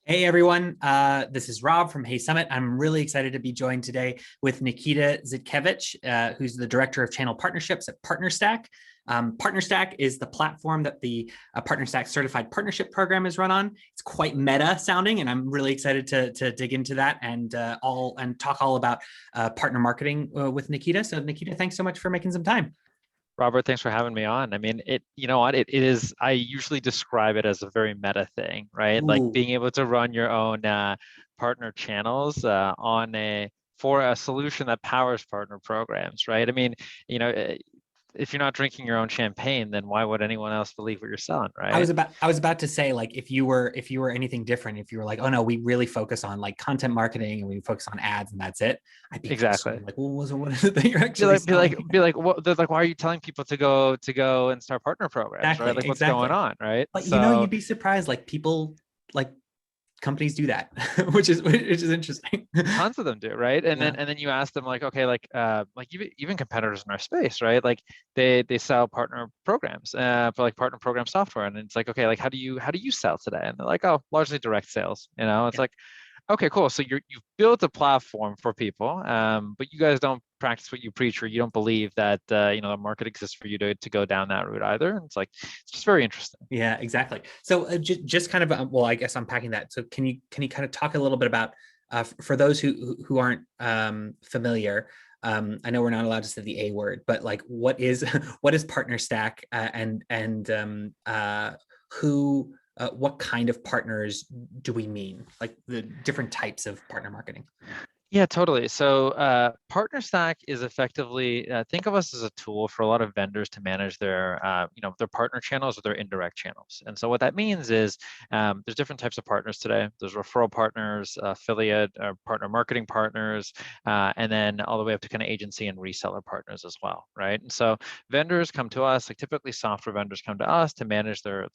Hey everyone, this is Rob from Hey Summit. I'm really excited to be joined today with Nikita Zhitkevich, who's the Director of Channel Partnerships at Partnerstack. Partnerstack is the platform that the Partnerstack Certified Partnership Program is run on. It's quite meta sounding, and I'm really excited to dig into that and talk all about partner marketing with Nikita. So Nikita, thanks so much for making some time. Robert, thanks for having me on. I mean, you know what, it is, I usually describe it as a very meta thing, right? Like Ooh. being able to run your own partner channels for a solution that powers partner programs, right? I mean, you know, if you're not drinking your own champagne, then why would anyone else believe what you're selling, right? I was about to say, like, if you were anything different, if you were like, oh no, we really focus on like content marketing and we focus on ads and that's it, I'd be Exactly. questioning like, well, what is it that you're Be actually like, be like, selling? be like, what? They're like, why are you telling people to go and start partner programs, right? Exactly, Like, what's going exactly. on, right? But So you'd be surprised, like people, like companies do that, which is interesting. tons of them do, right? and then Yeah. and then you ask them like, okay, like even competitors in our space, right? Like they sell partner programs for like partner program software, and it's like, okay, like how do you sell today? And they're like, oh, largely direct sales. It's Yeah. like, okay, cool. So you've built a platform for people, but you guys don't practice what you preach, or you don't believe that the market exists for you to go down that route either. And it's like, it's just very interesting. Yeah, exactly. So just kind of well, I guess unpacking that. So can you kind of talk a little bit about for those who aren't familiar? I know we're not allowed to say the A word, but like, what is what is PartnerStack and who what kind of partners do we mean? Like the different types of partner marketing. Yeah, totally. So, Partnerstack is effectively, think of us as a tool for a lot of vendors to manage their partner channels or their indirect channels. And so, what that means is there's different types of partners today. There's referral partners, affiliate, partner marketing partners, and then all the way up to kind of agency and reseller partners as well, right? And so, vendors come to us, like typically software vendors come to us to manage their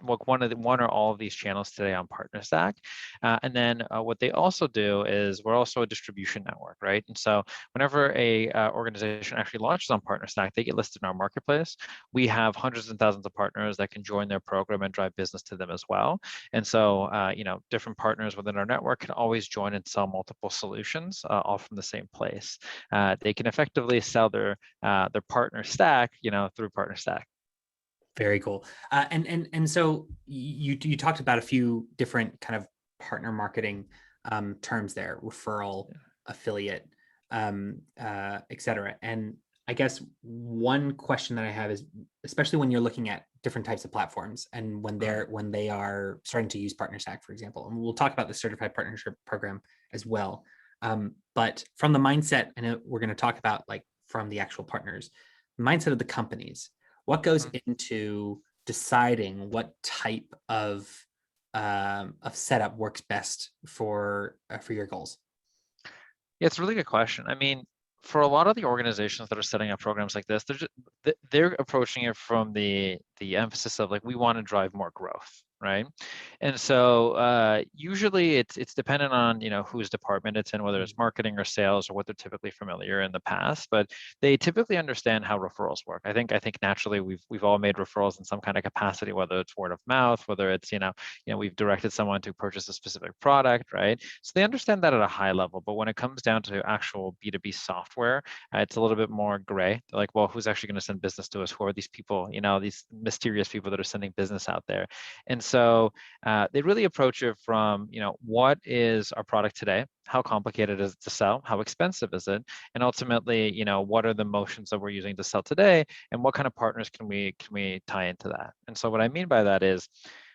like one or all of these channels today on PartnerStack. And then what they also do is we're also a distribution network, right? And so whenever a organization actually launches on PartnerStack, they get listed in our marketplace. We have hundreds and thousands of partners that can join their program and drive business to them as well. And so, different partners within our network can always join and sell multiple solutions, all from the same place. They can effectively sell their partner stack, through PartnerStack. Very cool. And so you talked about a few different kind of partner marketing terms there: referral, affiliate, et cetera. And I guess one question that I have is, especially when you're looking at different types of platforms and Mhm. when they are starting to use PartnerStack, for example, and we'll talk about the certified partnership program as well. But from the mindset, and we're going to talk about like from the actual partners, mindset of the companies, what goes Mhm. into deciding what type of setup works best for your goals? Yeah, it's a really good question. I mean, for a lot of the organizations that are setting up programs like this, they're approaching it from the emphasis of like, we want to drive more growth, right? And so usually it's dependent on whose department it's in, whether it's marketing or sales or what they're typically familiar in the past. But they typically understand how referrals work. I think naturally we've all made referrals in some kind of capacity, whether it's word of mouth, whether it's we've directed someone to purchase a specific product, right? So they understand that at a high level. But when it comes down to actual B2B software, it's a little bit more gray. They're like, well, who's actually going to send business to us? Who are these people? These mysterious people that are sending business out there. And so they really approach it from, what is our product today? How complicated is it to sell? How expensive is it? And ultimately, what are the motions that we're using to sell today? And what kind of partners can we tie into that? And so what I mean by that is,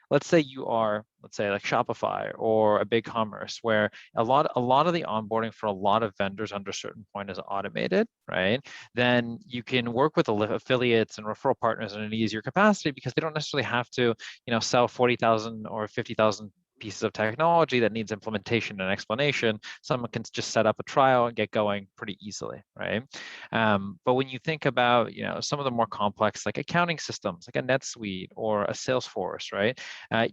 let's say you are, let's say like Shopify or a big commerce where a lot of the onboarding for a lot of vendors under a certain point is automated, right? Then you can work with affiliates and referral partners in an easier capacity because they don't necessarily have to, sell 40,000 or 50,000 pieces of technology that needs implementation and explanation. Someone can just set up a trial and get going pretty easily, right? But when you think about, some of the more complex like accounting systems, like a NetSuite or a Salesforce, right?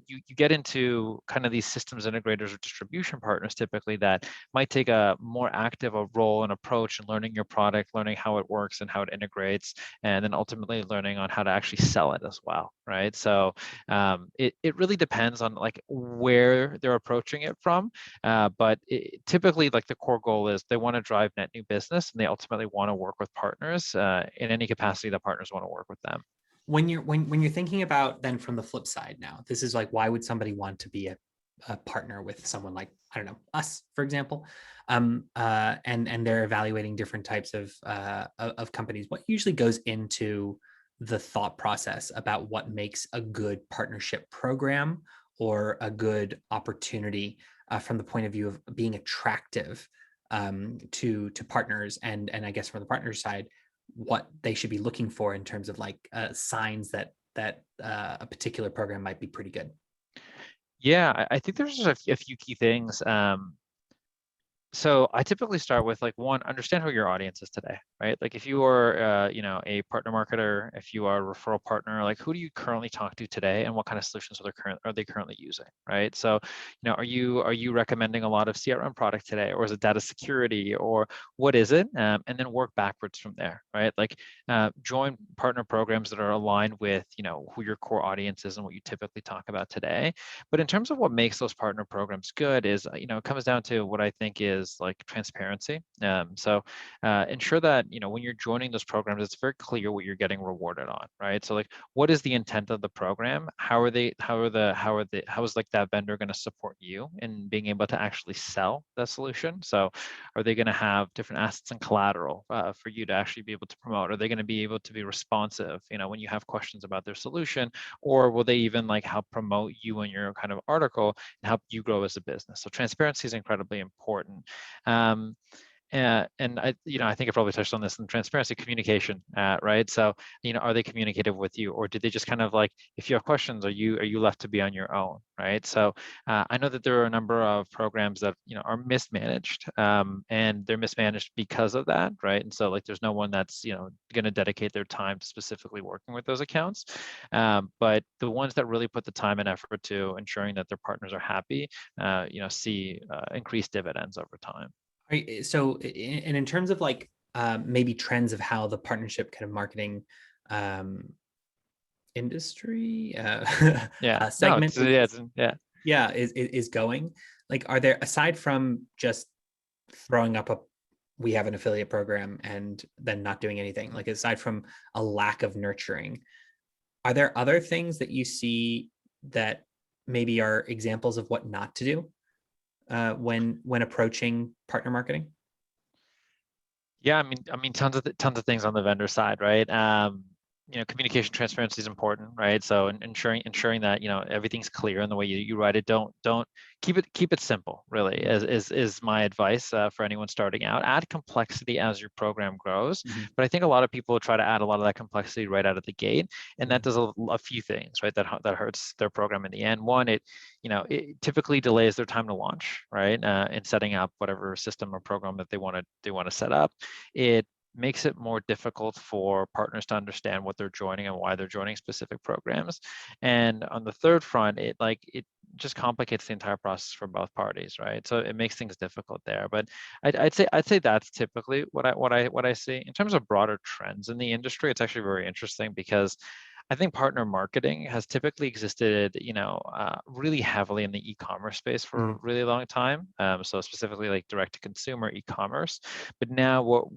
You get into kind of these systems integrators or distribution partners typically that might take a more active a role and approach in learning your product, learning how it works and how it integrates, and then ultimately learning on how to actually sell it as well. right? So it really depends on like where they're approaching it from. But typically, like the core goal is they want to drive net new business, and they ultimately want to work with partners in any capacity that partners want to work with them. When you're thinking about then from the flip side now, this is like, why would somebody want to be a partner with someone like, I don't know, us, for example, and they're evaluating different types of companies. What usually goes into the thought process about what makes a good partnership program or a good opportunity from the point of view of being attractive to partners, and I guess from the partner side, what they should be looking for in terms of like signs that a particular program might be pretty good. Yeah, I think there's just a few key things. So I typically start with like one, understand who your audience is today, right? Like if you are, a partner marketer, if you are a referral partner, like who do you currently talk to today, and what kind of solutions are they currently using, right? So, are you recommending a lot of CRM product today, or is it data security, or what is it? And then work backwards from there, right? Like join partner programs that are aligned with who your core audience is and what you typically talk about today. But in terms of what makes those partner programs good is, it comes down to what I think is like transparency. So ensure that, when you're joining those programs, it's very clear what you're getting rewarded on, right? So like, what is the intent of the program? How is like that vendor going to support you in being able to actually sell that solution? So are they going to have different assets and collateral for you to actually be able to promote? Are they going to be able to be responsive, when you have questions about their solution? Or will they even like help promote you and your kind of article and help you grow as a business? So transparency is incredibly important. Um, and I think I probably touched on this in transparency, communication, right? So, are they communicative with you, or do they just kind of like, if you have questions, are you left to be on your own, right? So, I know that there are a number of programs that are mismanaged, and they're mismanaged because of that, right? And so, like, there's no one that's going to dedicate their time to specifically working with those accounts, but the ones that really put the time and effort to ensuring that their partners are happy, see increased dividends over time. So, and in terms of like maybe trends of how the partnership kind of marketing um, industry Yeah, no, segment is going, like, are there, aside from just throwing up a we have an affiliate program and then not doing anything, like aside from a lack of nurturing, are there other things that you see that maybe are examples of what not to do when approaching partner marketing? yeah. I mean, tons of things on the vendor side, right? Communication transparency is important, right? So ensuring that everything's clear in the way you write it. Don't keep it simple. Really, is my advice for anyone starting out. Add complexity as your program grows, Mhm. but I think a lot of people try to add a lot of that complexity right out of the gate, and that does a few things, right? That hurts their program in the end. One, it typically delays their time to launch, right? In setting up whatever system or program that they want to set up. It makes it more difficult for partners to understand what they're joining and why they're joining specific programs. And on the third front, it just complicates the entire process for both parties, right? So it makes things difficult there. But I'd say that's typically what I see in terms of broader trends in the industry. It's actually very interesting because I think partner marketing has typically existed, really heavily in the e-commerce space for a Mhm. really long time. So specifically like direct to consumer e-commerce. But now what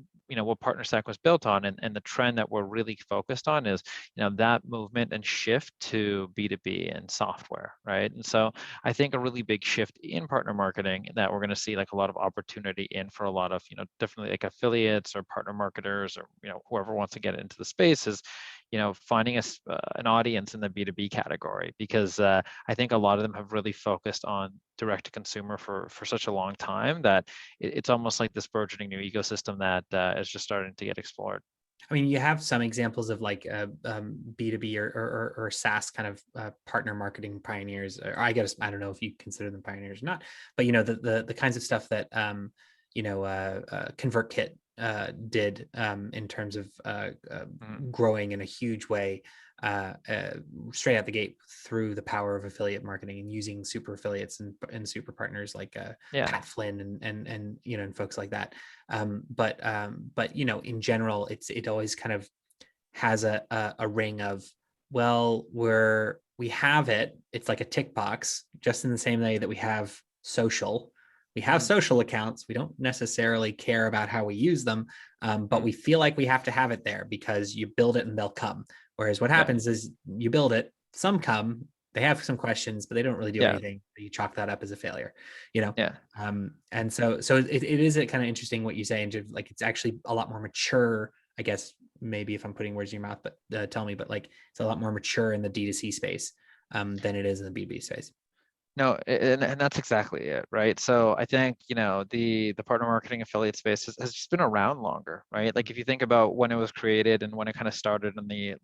Partnerstack was built on, and the trend that we're really focused on is, that movement and shift to B2B and software, right? And so I think a really big shift in partner marketing that we're going to see like a lot of opportunity in for a lot of, definitely like affiliates or partner marketers, or, whoever wants to get into the space is, finding an audience in the B2B category, because I think a lot of them have really focused on direct to consumer for such a long time that it's almost like this burgeoning new ecosystem that is just starting to get explored. I mean, you have some examples of like B2B or SaaS kind of partner marketing pioneers. Or I guess I don't know if you consider them pioneers or not, but the kinds of stuff that ConvertKit did in terms of Mhm. growing in a huge way straight out the gate through the power of affiliate marketing and using super affiliates and super partners like Yeah. Pat Flynn and and folks like that. But in general, it always kind of has a ring of well, we have it. It's like a tick box, just in the same way that we have social. We have Mhm, social accounts. We don't necessarily care about how we use them, but mhm. we feel like we have to have it there because you build it and they'll come. Whereas what Yeah, happens is you build it, some come, they have some questions, but they don't really do yeah, anything. You chalk that up as a failure, you know. yeah. And so it is kind of interesting what you say, and like it's actually a lot more mature, I guess. Maybe if I'm putting words in your mouth, but tell me. But like it's a lot more mature in the D2C space than it is in the B2B space. No, and that's exactly it, right? So I think, the partner marketing affiliate space has just been around longer, right? Like if you think about when it was created and when it kind of started in the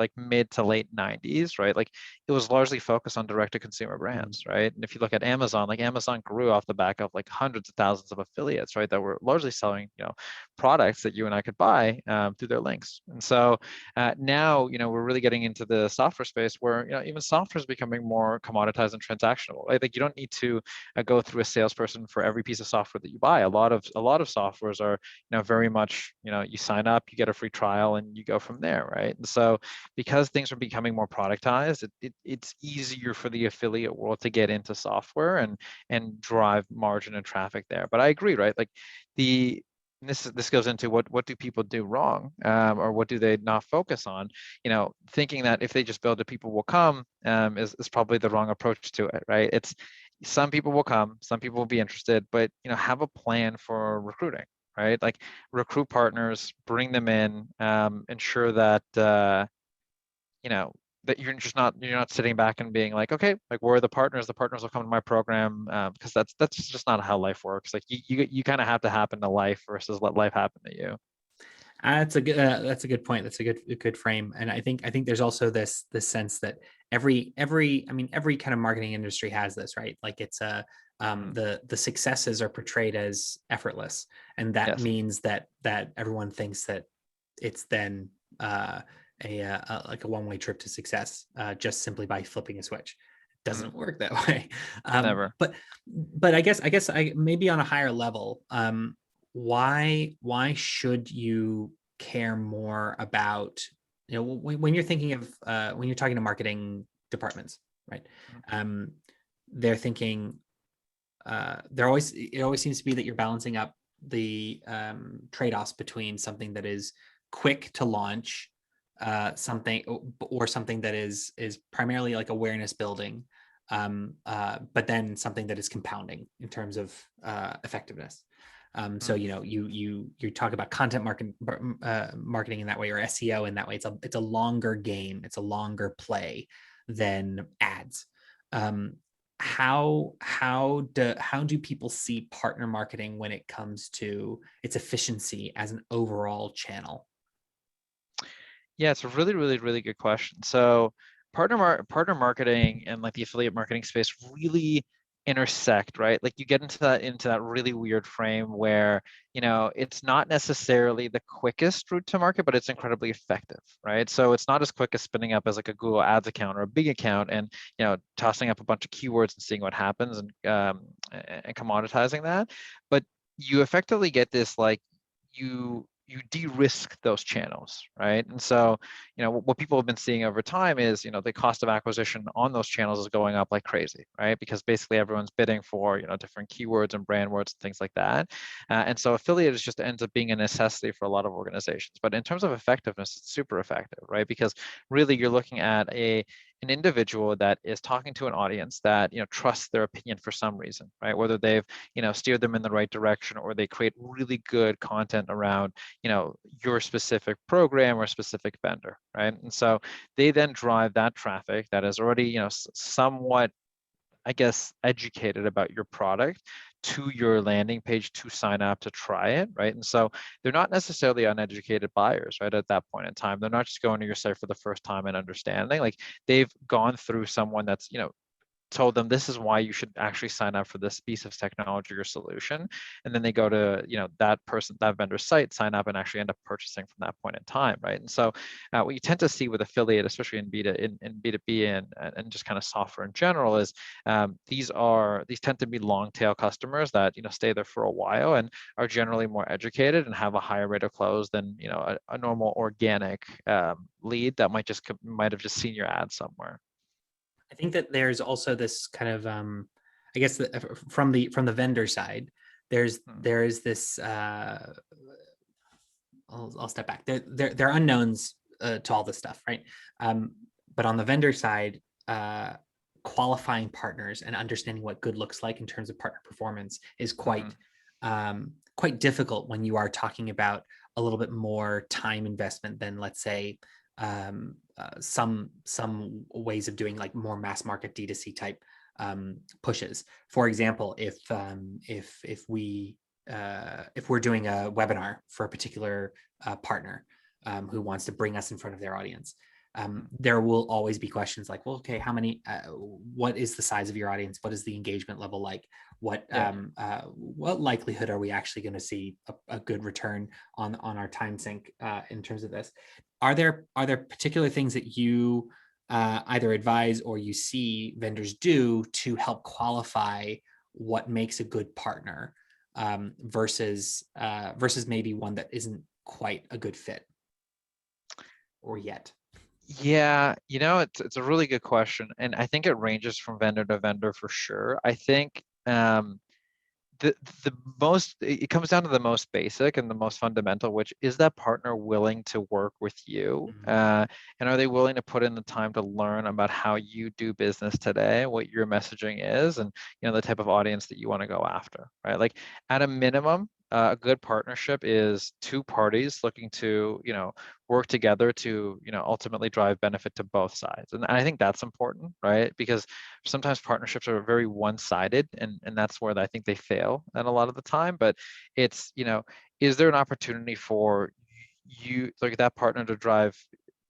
like mid to late 90s, right? Like it was largely focused on direct to consumer Mm-hmm. brands, right? And if you look at Amazon, like Amazon grew off the back of like hundreds of thousands of affiliates, right? That were largely selling, products that you and I could buy through their links. And so now, we're really getting into the software space where, even software is becoming more commoditized and transactional. I think you don't need to go through a salesperson for every piece of software that you buy. A lot of softwares are, very much, you sign up, you get a free trial, and you go from there, right? And so because things are becoming more productized, it's easier for the affiliate world to get into software and drive margin and traffic there. But I agree, right? Like the this goes into what do people do wrong, or what do they not focus on? Thinking that if they just build it, people will come, is probably the wrong approach to it, right? It's some people will come, some people will be interested, but have a plan for recruiting, right? Like recruit partners, bring them in, ensure that you know that you're not sitting back and being like, okay, like where are the partners will come to my program, because that's just not how life works. Like you kind of have to happen to life versus let life happen to you. That's a good point. That's a good frame. And I think there's also this sense that every kind of marketing industry has this, right? Like it's a Mhm. the successes are portrayed as effortless, and that Yes. means that everyone thinks that it's then uh, like a one-way trip to success, just simply by flipping a switch. It Mhm. doesn't work that way. Never. But I guess I maybe on a higher level, why should you care more about, when you're thinking of when you're talking to marketing departments, right? Mhm. um they're thinking, they're always it always seems to be that you're balancing up the trade-offs between something that is quick to launch, something, or something that is primarily like awareness building, but then something that is compounding in terms of effectiveness. So Mhm. you talk about content marketing in that way, or SEO in that way. It's a longer game. It's a longer play than ads. Um, how do people see partner marketing when it comes to its efficiency as an overall channel? Yeah, it's a really, really, really good question. So partner marketing and like the affiliate marketing space really intersect, right? Like you get into that really weird frame where, it's not necessarily the quickest route to market, but it's incredibly effective, right? So it's not as quick as spinning up as like a Google Ads account or a big account and, tossing up a bunch of keywords and seeing what happens and commoditizing that. But you effectively get this like you de-risk those channels, right? And so, what people have been seeing over time is, the cost of acquisition on those channels is going up like crazy, right? Because basically everyone's bidding for, different keywords and brand words and things like that. And so affiliate just ends up being a necessity for a lot of organizations. But in terms of effectiveness, it's super effective, right? Because really you're looking at an individual that is talking to an audience that trusts their opinion for some reason, right? Whether they've steered them in the right direction or they create really good content around your specific program or specific vendor, right? And so they then drive that traffic that is already somewhat, I guess, educated about your product to your landing page to sign up to try it, right? And so they're not necessarily uneducated buyers, right? At that point in time, they're not just going to your site for the first time and understanding. Like they've gone through someone that's told them this is why you should actually sign up for this piece of technology or solution, and then they go to that vendor's site, sign up, and actually end up purchasing from that point in time, right? And so what you tend to see with affiliate, especially in B2B and just kind of software in general, is these tend to be long tail customers that stay there for a while and are generally more educated and have a higher rate of close than a normal organic lead that might have just seen your ad somewhere. I think that there's also this kind of, I guess, from the vendor side, there is this. I'll step back. There are unknowns to all this stuff, right? But on the vendor side, qualifying partners and understanding what good looks like in terms of partner performance is quite difficult when you are talking about a little bit more time investment than, let's say, some ways of doing like more mass market D2C type pushes. For example, if we're doing a webinar for a particular partner who wants to bring us in front of their audience, there will always be questions like, well, okay, how many, what is the size of your audience? What is the engagement level like? What likelihood are we actually going to see a good return on our time sink in terms of this? Are there particular things that you either advise or you see vendors do to help qualify what makes a good partner versus maybe one that isn't quite a good fit or yet? Yeah, it's a really good question, and I think it ranges from vendor to vendor for sure. I think the most, it comes down to the most basic and the most fundamental, which is that partner willing to work with you, and are they willing to put in the time to learn about how you do business today, what your messaging is, and the type of audience that you want to go after, right? Like at a minimum, a good partnership is two parties looking to work together to ultimately drive benefit to both sides, and I think that's important, right? Because sometimes partnerships are very one-sided, and that's where I think they fail at a lot of the time. But it's is there an opportunity for you, like that partner, to drive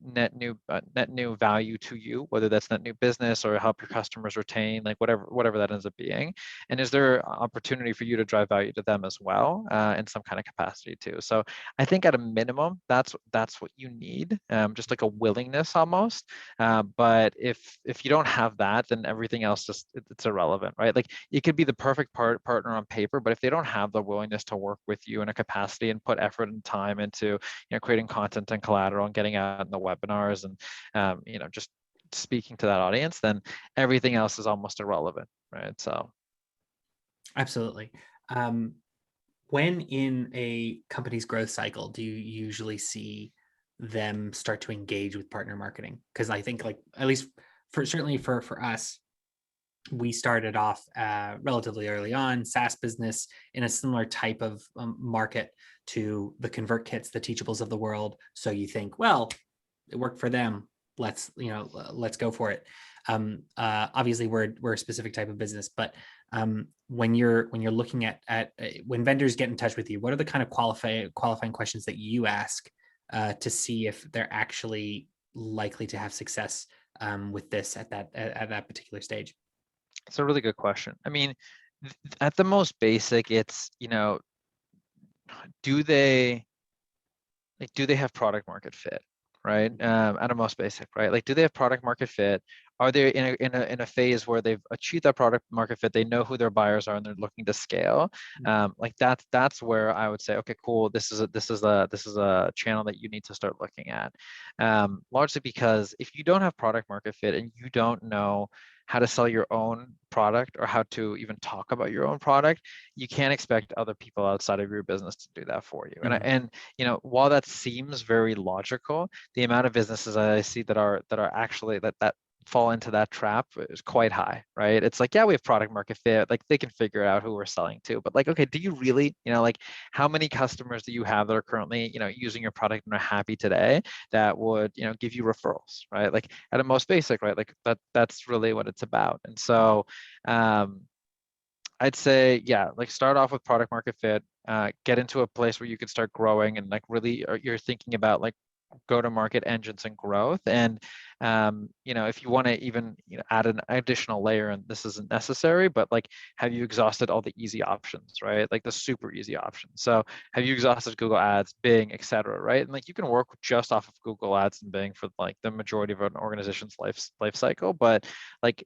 net new value to you, whether that's net new business or help your customers retain, like whatever that ends up being, and is there opportunity for you to drive value to them as well in some kind of capacity too? So I think at a minimum, that's what you need, just like a willingness almost. But if you don't have that, then everything else it's irrelevant, right? Like it could be the perfect partner on paper, but if they don't have the willingness to work with you in a capacity and put effort and time into creating content and collateral and getting out in the webinars and just speaking to that audience, then everything else is almost irrelevant, right? So absolutely. When in a company's growth cycle do you usually see them start to engage with partner marketing? Because I think, like, at least certainly for us, we started off relatively early on, SaaS business in a similar type of market to the ConvertKits, the Teachables of the world. So you think, well, it worked for them. Let's go for it. Obviously, we're a specific type of business, but when you're looking at when vendors get in touch with you, what are the kind of qualifying questions that you ask to see if they're actually likely to have success with this at that particular stage? it's a really good question. I mean, at the most basic, it's do they have product market fit, right? At a most basic, right? Like, do they have product market fit? Are they in a phase where they've achieved that product market fit? They know who their buyers are and they're looking to scale. Like that's where I would say, okay, cool. This is a channel that you need to start looking at. Largely because if you don't have product market fit and you don't know how to sell your own product or how to even talk about your own product, you can't expect other people outside of your business to do that for you. And while that seems very logical, the amount of businesses that I see that are actually that fall into that trap is quite high, right? It's like, yeah, we have product market fit, like they can figure out who we're selling to, but like, okay, do you really, like how many customers do you have that are currently, using your product and are happy today that would, give you referrals, right? Like at a most basic, right? Like that's really what it's about. And so I'd say, yeah, like start off with product market fit, get into a place where you can start growing and like really you're thinking about like go-to-market engines and growth. And if you want to even add an additional layer, and this isn't necessary, but like, have you exhausted all the easy options, right? Like the super easy options. So have you exhausted Google Ads, Bing, etc., right? And like you can work just off of Google Ads and Bing for like the majority of an organization's life cycle, but like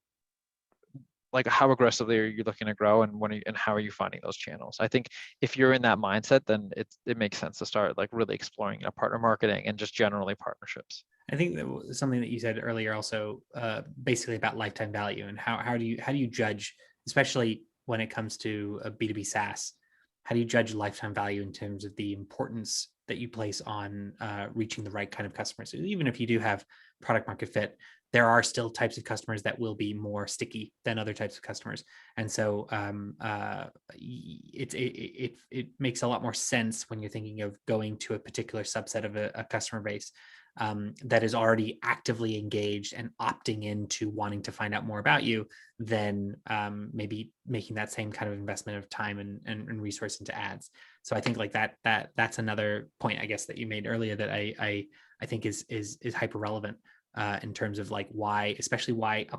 how aggressively are you looking to grow, and and how are you finding those channels? I think if you're in that mindset, then it makes sense to start like really exploring partner marketing and just generally partnerships. I think that something that you said earlier also basically about lifetime value, and how do you judge, especially when it comes to a B2B SaaS, how do you judge lifetime value in terms of the importance that you place on reaching the right kind of customers? So even if you do have product market fit, there are still types of customers that will be more sticky than other types of customers, and so it makes a lot more sense when you're thinking of going to a particular subset of a customer base that is already actively engaged and opting into wanting to find out more about you, than maybe making that same kind of investment of time and resource into ads. So I think like that's another point, I guess, that you made earlier that I think is hyper relevant in terms of like especially why a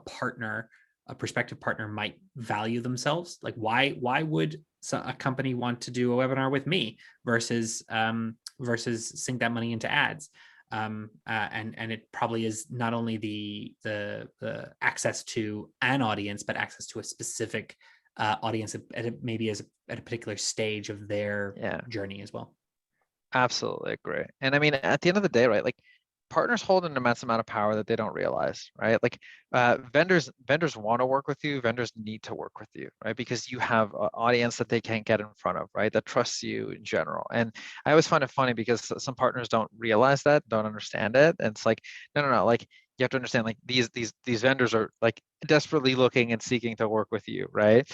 prospective partner might value themselves. Like why would a company want to do a webinar with me versus sink that money into ads? And it probably is not only the access to an audience, but access to a specific audience maybe at a particular stage of their journey as well. Absolutely agree. And I mean, at the end of the day, right, like partners hold an immense amount of power that they don't realize, right? Like vendors want to work with you, vendors need to work with you, right? Because you have an audience that they can't get in front of, right? That trusts you in general. And I always find it funny because some partners don't realize that, don't understand it. And it's like, no, like you have to understand, like these vendors are like desperately looking and seeking to work with you, right?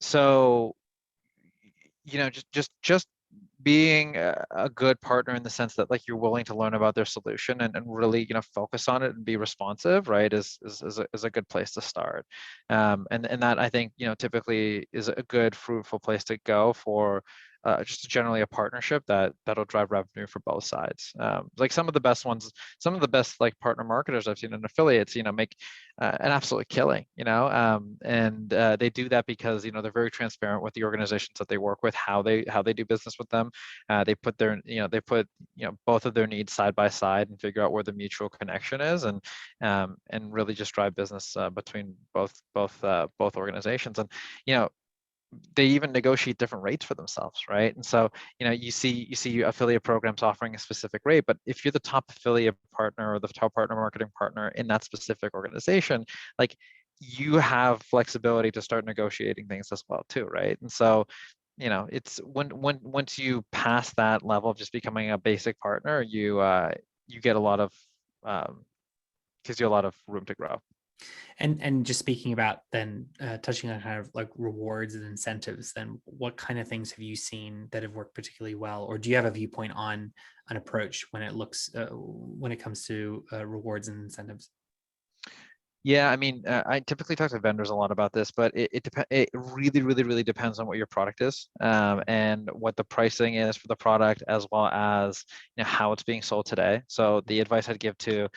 So just being a good partner in the sense that like you're willing to learn about their solution and really focus on it and be responsive, right, is a good place to start. And that I think typically is a good fruitful place to go for just generally a partnership that'll drive revenue for both sides. Like some of the best ones, some of the best like partner marketers I've seen in affiliates, make an absolute killing, and they do that because they're very transparent with the organizations that they work with, how they do business with them. They put both of their needs side by side and figure out where the mutual connection is, and really just drive business between both organizations. And they even negotiate different rates for themselves, right? And so you see affiliate programs offering a specific rate, but if you're the top affiliate partner or the top partner marketing partner in that specific organization, like you have flexibility to start negotiating things as well too, right? And so it's once you pass that level of just becoming a basic partner, you get a lot of gives you a lot of room to grow. And just speaking about then touching on kind of like rewards and incentives, then what kind of things have you seen that have worked particularly well, or do you have a viewpoint on an approach when it comes to rewards and incentives? Yeah, I mean, I typically talk to vendors a lot about this, but it really, really, really depends on what your product is, and what the pricing is for the product, as well as how it's being sold today. So the advice I'd give to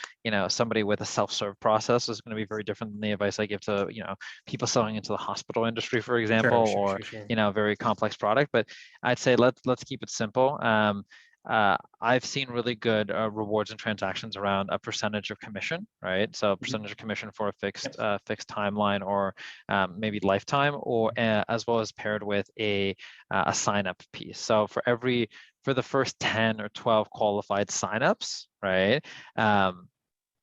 somebody with a self-serve process is going to be very different than the advice I give to people selling into the hospital industry, for example, Sure. very complex product. But I'd say let's keep it simple. I've seen really good rewards and transactions around a percentage of commission, right? So percentage of commission for a fixed timeline, or maybe lifetime, or as well as paired with a sign up piece. So for the first 10 or 12 qualified signups, right,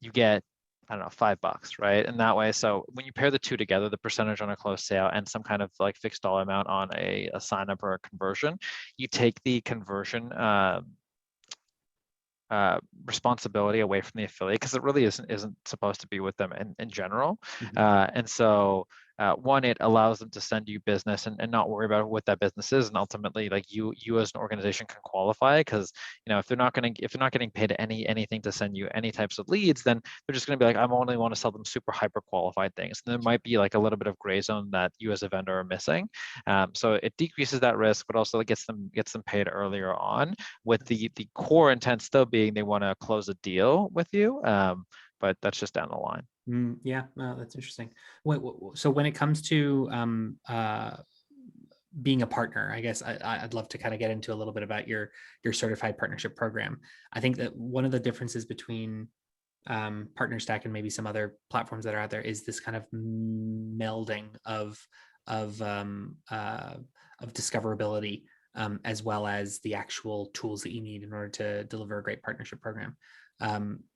you get, I don't know, $5, right? And that way, so when you pair the two together, the percentage on a closed sale and some kind of like fixed dollar amount on a sign up or a conversion, you take the conversion responsibility away from the affiliate, because it really isn't supposed to be with them in general. And so one, it allows them to send you business and not worry about what that business is, and ultimately, like you as an organization can qualify, because if they're not getting paid anything to send you any types of leads, then they're just going to be like, I only want to sell them super hyper qualified things. And there might be like a little bit of gray zone that you as a vendor are missing. So it decreases that risk, but also gets them paid earlier on, with the core intent still being they want to close a deal with you. But that's just down the line. Yeah, well, that's interesting. So when it comes to being a partner, I guess I'd love to kind of get into a little bit about your certified partnership program. I think that one of the differences between Partnerstack and maybe some other platforms that are out there is this kind of melding of discoverability, as well as the actual tools that you need in order to deliver a great partnership program.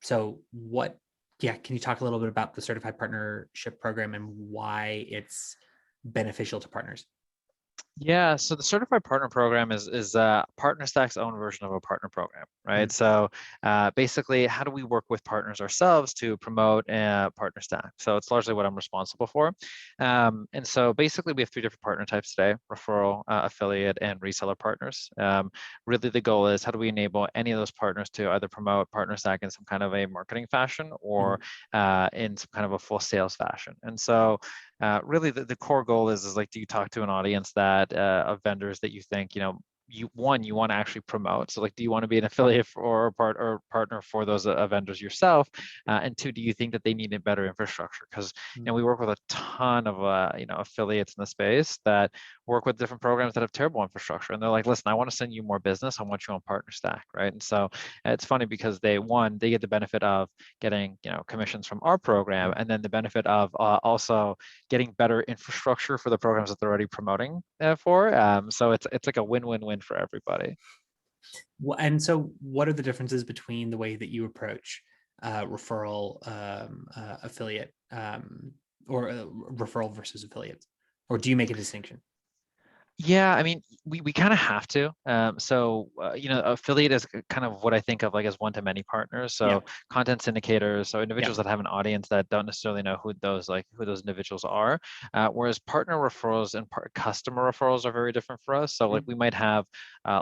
So what, yeah, can you talk a little bit about the certified partnership program and why it's beneficial to partners? Yeah, so the certified partner program is Partnerstack's own version of a partner program, right? So basically, how do we work with partners ourselves to promote Partnerstack? So it's largely what I'm responsible for. And so basically, we have three different partner types today: referral, affiliate, and reseller partners. Really, the goal is how do we enable any of those partners to either promote Partnerstack in some kind of a marketing fashion, or in some kind of a full sales fashion. And so really the core goal is like, do you talk to an audience that of vendors that you think you want to actually promote? So like, do you want to be an affiliate or partner for those vendors yourself? And two, do you think that they need a better infrastructure? Because we work with a ton of affiliates in the space that work with different programs that have terrible infrastructure, and they're like, listen, I want to send you more business, I want you on Partnerstack, right? And so it's funny because they get the benefit of getting commissions from our program, and then the benefit of also getting better infrastructure for the programs that they're already promoting for. So it's like a win-win-win for everybody. And so what are the differences between the way that you approach referral, affiliate, or referral versus affiliates? Or do you make a distinction? Yeah, I mean, we kind of have to. So, affiliate is kind of what I think of like as one-to-many partners. Yeah. So content syndicators, so Yeah. individuals that have an audience that don't necessarily know who those individuals are. Whereas partner referrals and customer referrals are very different for us. So like we might have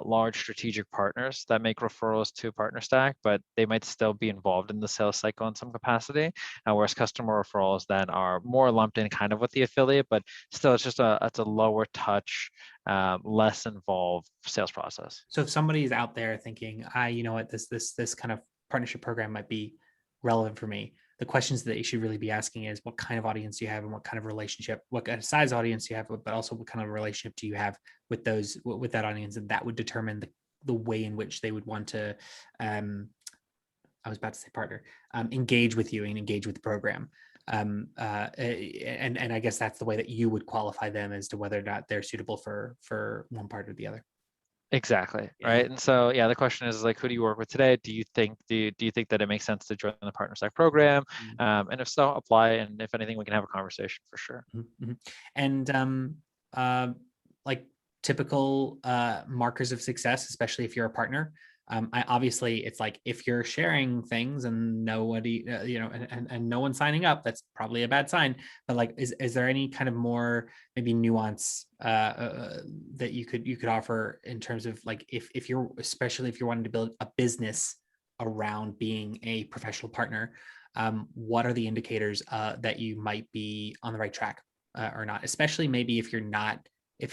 large strategic partners that make referrals to Partnerstack, but they might still be involved in the sales cycle in some capacity. Whereas customer referrals then are more lumped in kind of with the affiliate, but still it's a lower touch, less involved sales process. So if somebody's out there thinking, you know what, this kind of partnership program might be relevant for me, the questions that you should really be asking is what kind of audience do you have, and what kind of relationship, what kind of size audience do you have, but also what kind of relationship do you have with that audience, and that would determine the way in which they would want to, I was about to say partner, engage with you and engage with the program. And I guess that's the way that you would qualify them as to whether or not they're suitable for one part or the other. Exactly. Yeah. Right. And so, yeah, the question is like, who do you work with today? Do you think that it makes sense to join the Partnerstack program? And if so, apply. And if anything, we can have a conversation for sure. Mm-hmm. And like typical markers of success, especially if you're a partner. Obviously, it's like if you're sharing things and nobody, and no one's signing up, that's probably a bad sign. But like, is there any kind of more maybe nuance that you could offer in terms of like if you're, especially if you're wanting to build a business around being a professional partner, what are the indicators that you might be on the right track or not? Especially maybe if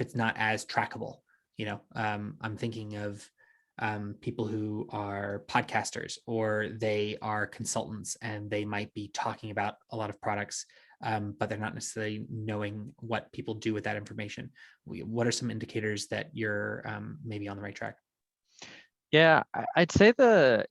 it's not as trackable. I'm thinking of people who are podcasters or they are consultants and they might be talking about a lot of products, but they're not necessarily knowing what people do with that information. What are some indicators that you're maybe on the right track? Yeah, I'd say the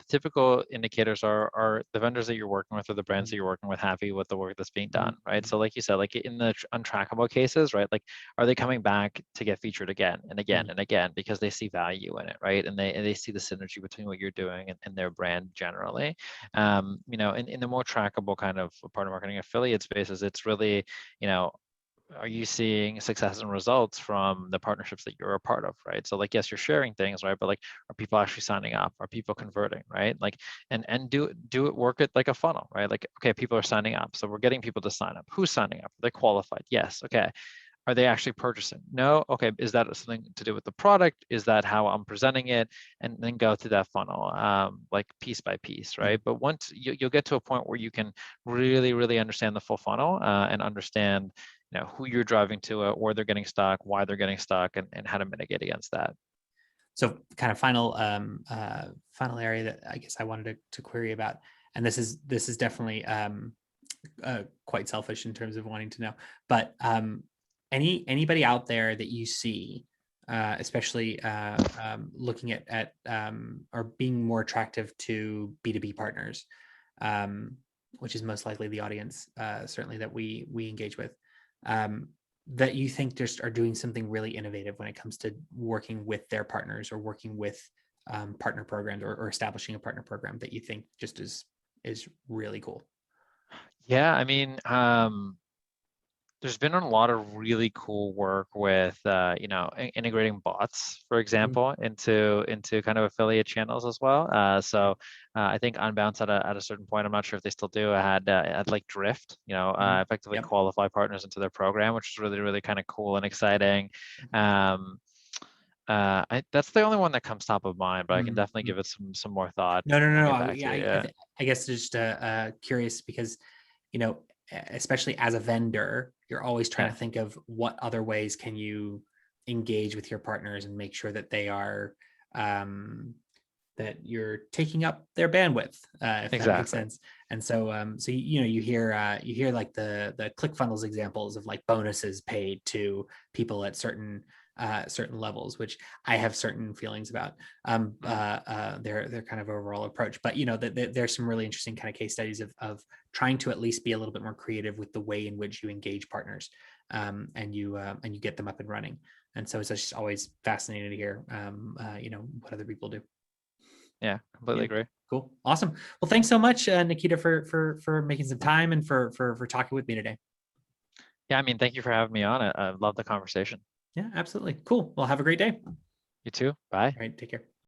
typical indicators are the vendors that you're working with or the brands that you're working with happy with the work that's being done, right? So like you said, like in the untrackable cases, right? Like, are they coming back to get featured again and again and again because they see value in it, right? And they see the synergy between what you're doing and their brand generally. In the more trackable kind of partner marketing affiliate spaces, it's really, are you seeing success and results from the partnerships that you're a part of, right? So like, yes, you're sharing things, right? But like, are people actually signing up? Are people converting, right? Like, and do it work it like a funnel, right? Like, okay, people are signing up, so we're getting people to sign up. Who's signing up? They're qualified. Yes. Okay. Are they actually purchasing? No. Okay. Is that something to do with the product? Is that how I'm presenting it? And then go through that funnel, like piece by piece, right? But once you'll get to a point where you can really, really understand the full funnel, and understand, who you're driving to, where they're getting stuck, why they're getting stuck, and how to mitigate against that. So kind of final area that I guess I wanted to query about, and this is definitely quite selfish in terms of wanting to know, but anybody out there that you see, especially looking at or being more attractive to B2B partners, which is most likely the audience, certainly that we engage with, that you think just are doing something really innovative when it comes to working with their partners or working with partner programs, or establishing a partner program that you think just is really cool. Yeah, I mean, there's been a lot of really cool work with, integrating bots, for example, into kind of affiliate channels as well. I think Unbounce at a certain point, I'm not sure if they still do, had like Drift, effectively Yep. qualify partners into their program, which is really, really kind of cool and exciting. That's the only one that comes top of mind, but I can definitely Mhm. give it some more thought No, no, and no, get no. back to Yeah, you. Yeah. I guess just curious because, you know, especially as a vendor, you're always trying Yeah, to think of what other ways can you engage with your partners and make sure that they are um, that you're taking up their bandwidth, if that makes exactly. sense. And so, so you hear like the ClickFunnels examples of like bonuses paid to people at certain levels, which I have certain feelings about their kind of overall approach. But there's some really interesting kind of case studies of trying to at least be a little bit more creative with the way in which you engage partners, and you get them up and running. And so it's just always fascinating to hear, what other people do. Yeah, Yeah, completely agree. cool, awesome. Well, thanks so much, Nikita, for making some time and for talking with me today. Yeah, I mean, thank you for having me on. I love the conversation. Yeah, absolutely, cool. Well, have a great day. You too. Bye. All right, take care.